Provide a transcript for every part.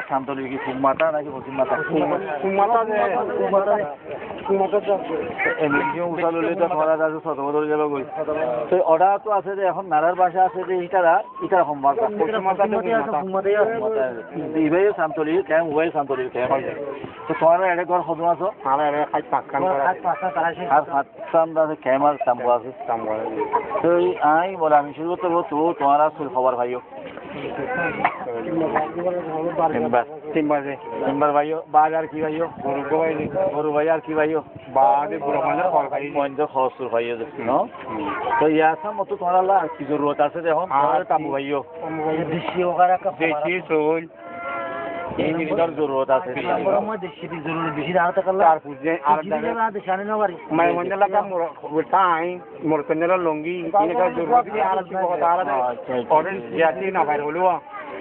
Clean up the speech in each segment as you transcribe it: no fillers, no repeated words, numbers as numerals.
সান্তলি কি ফুলমাতা নাকি পশ্চিমমাতা? এমনি উঠা ললে তো ধরা যাচ্ছে ছোট বদল যাবে গই তো অর্ডার তো আছে যে এখন নারার ভাষা আছে যে ইটারা সম্মাতা ইবাই সান্তলি কেম উবাই সান্তলি কেম তো তোমার এটা ঘর সদন আছো আর সাতটান আছে কেম আর তাম্বু আছে তো আই বলে আমি শুরু করতে তো তোমার আসল খবর ভাইও তিনবার ভাইও বাজ আর কি ভাইও গরু ভাই আর কি ভাইও মহেন্দ্র খরচুর ভাইও ন তো ইয়াসা মতো তোমার আর কি জরুরত আছে এখন তাম্বু ভাইও দেশি চল এই জিনিসটার জরুরত আছে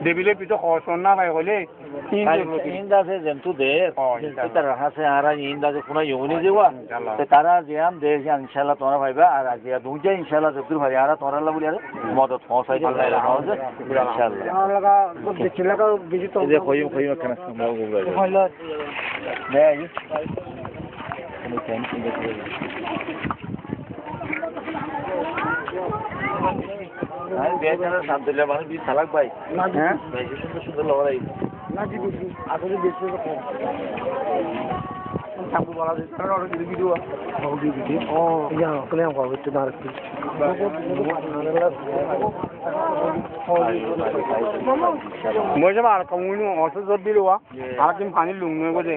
দেবিলে পিছু খরচন না ভাই হলে ইন্দ আছে জন্তু দে তার হাসে আর ইন্দ আছে কোন ইউনি দেওয়া তারা জিয়াম দে ইনশাআল্লাহ তোমরা ভাইবা আর আজিয়া দুইটা ইনশাআল্লাহ যতুর ভাই আর তোমরা বলি আর মদত পৌঁছাই দিলা হচ্ছে ইনশাআল্লাহ লাগা দেখিলা কা বেশি তো যে কইম কেন মগ গুলো হলো নে আই আমি কেন দেখি আমি বেচারা সান্তলে মানে 20 লাখ ভাই হ্যাঁ বেশি সুন্দর লড়াই না জি বেশি আসলে বেশি কম সাবু বলা যায় কারণ ওর ভিডিও ও ইয়া কলে আমা হইতে না রাখি মই যাব আর কমুনি অসুখ জব দিলওয়া আর কিম পানি লুংনে গজে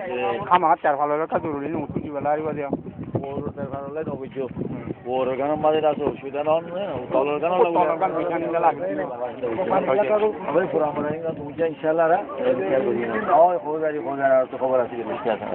খামা চার ভালো কা জরুরি নি উঠি বেলা আইবা দিয়া ওর তার ভালো নবইছো ওর গান মাঝে আছে অসুবিধা নন তলর গান বিছানি লাগে আবার পুরা আমরা দুইটা ইনশাআল্লাহ রা শেয়ার করি না ওই খবর তো খবর আছে কি নিশ্চয় আছে